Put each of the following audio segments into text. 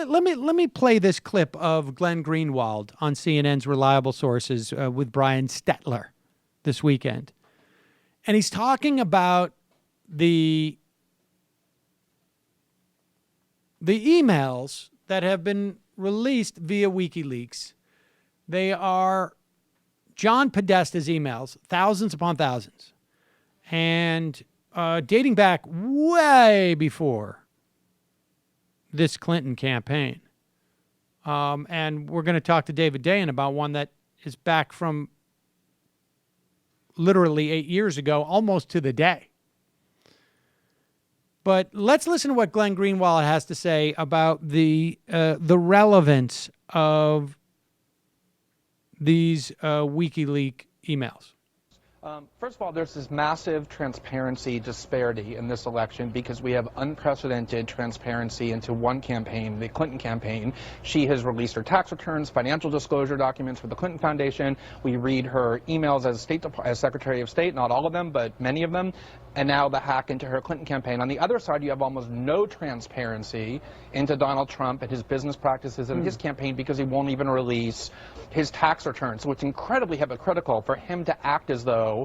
Let me play this clip of Glenn Greenwald on CNN's Reliable Sources with Brian Stetler this weekend. And he's talking about the emails that have been released via WikiLeaks. They are John Podesta's emails, thousands upon thousands, and dating back way before this Clinton campaign. And we're going to talk to David Dayen about one that is back from literally 8 years ago, almost to the day. But let's listen to what Glenn Greenwald has to say about the relevance of these WikiLeaks emails. First of all, there's this massive transparency disparity in this election because we have unprecedented transparency into one campaign, the Clinton campaign. She has released her tax returns, financial disclosure documents for the Clinton Foundation. We read her emails as Secretary of State, not all of them, but many of them, and now the hack into her Clinton campaign. On the other side, you have almost no transparency into Donald Trump and his business practices and his campaign because he won't even release his tax returns. So it's incredibly hypocritical for him to act as though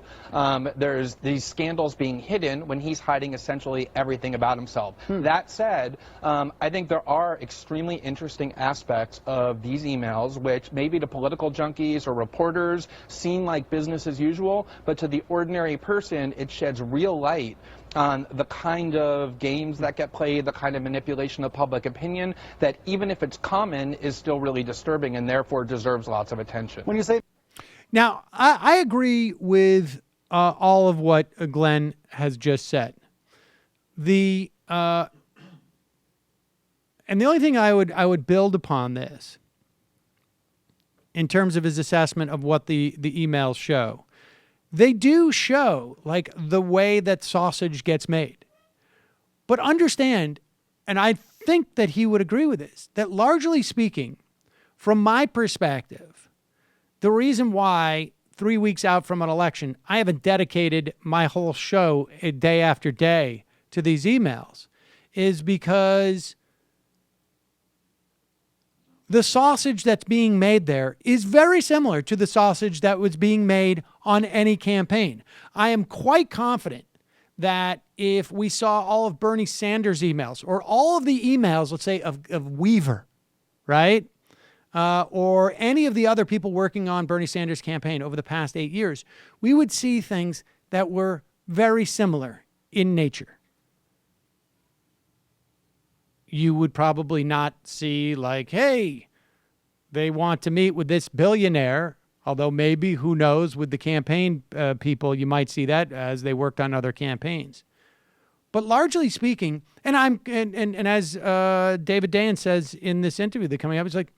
there's these scandals being hidden when he's hiding essentially everything about himself. That said, I think there are extremely interesting aspects of these emails which maybe to political junkies or reporters seem like business as usual, but to the ordinary person it sheds real light on the kind of games that get played, the kind of manipulation of public opinion that even if it's common is still really disturbing and therefore deserves lots of attention. When you say Now, I agree with all of what Glenn has just said. And the only thing I would build upon this in terms of his assessment of what the emails show, they do show like the way that sausage gets made. But understand, and I think that he would agree with this, that largely speaking, from my perspective, the reason why 3 weeks out from an election, I haven't dedicated my whole show day after day to these emails is because the sausage that's being made there is very similar to the sausage that was being made on any campaign. I am quite confident that if we saw all of Bernie Sanders' emails or all of the emails, let's say, of Weaver, right? Or any of the other people working on Bernie Sanders' campaign over the past 8 years, we would see things that were very similar in nature. You would probably not see like, hey, they want to meet with this billionaire, although maybe, who knows, with the campaign people, you might see that as they worked on other campaigns. But largely speaking, and as David Dayen says in this interview that coming up, it's like,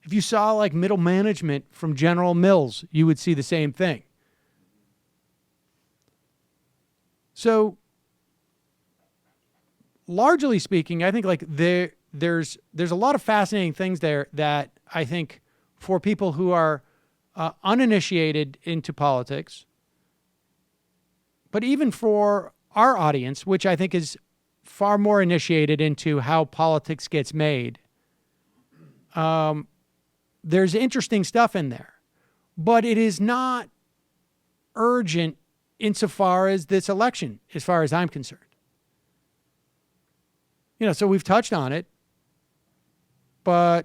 if you saw like middle management from General Mills, you would see the same thing. So largely speaking, I think like there's a lot of fascinating things there that I think for people who are uninitiated into politics, but even for our audience, which I think is far more initiated into how politics gets made, there's interesting stuff in there. But it is not urgent insofar as this election, as far as I'm concerned. You know, so we've touched on it, and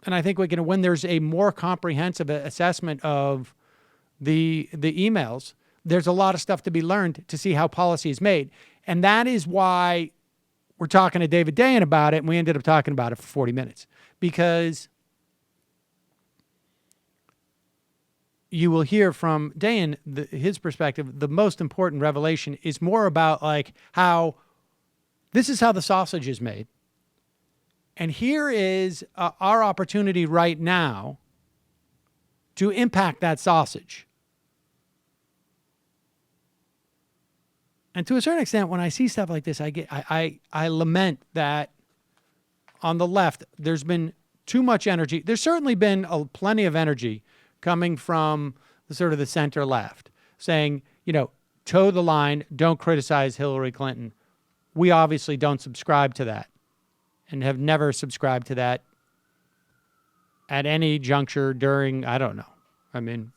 I think when there's a more comprehensive assessment of the emails, there's a lot of stuff to be learned to see how policy is made. And that is why we're talking to David Dayen about it, and we ended up talking about it for 40 minutes. Because you will hear from Dayen, his perspective, the most important revelation is more about like how this is how the sausage is made. And here is our opportunity right now to impact that sausage. And to a certain extent, when I see stuff like this, I lament that on the left, there's been too much energy. There's certainly been plenty of energy coming from the sort of the center left saying, you know, toe the line, don't criticize Hillary Clinton. We obviously don't subscribe to that. and have never subscribed to that at any juncture during, I don't know, I mean,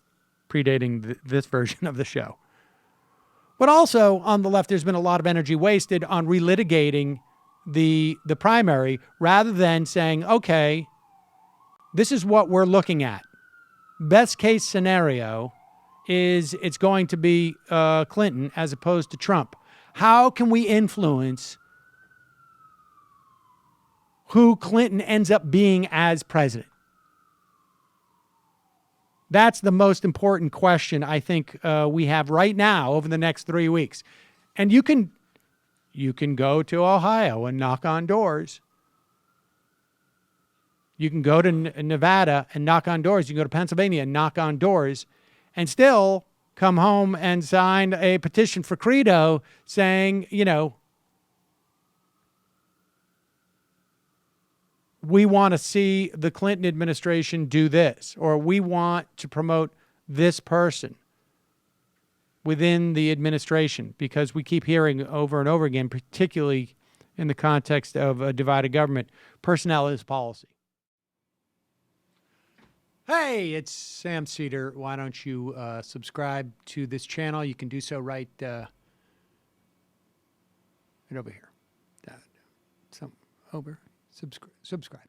predating this version of the show. But also on the left, there's been a lot of energy wasted on relitigating the primary rather than saying, okay, this is what we're looking at. Best case scenario is it's going to be Clinton as opposed to Trump. How can we influence who Clinton ends up being as president? That's the most important question I think we have right now over the next 3 weeks. And you can go to Ohio and knock on doors. You can go to Nevada and knock on doors. You can go to Pennsylvania and knock on doors and still come home and sign a petition for credo saying, you know, we want to see the Clinton administration do this, or we want to promote this person within the administration, because we keep hearing over and over again, particularly in the context of a divided government, personnel is policy. Hey, it's Sam Seder. Why don't you subscribe to this channel? You can do so right over here. Over. Subscribe.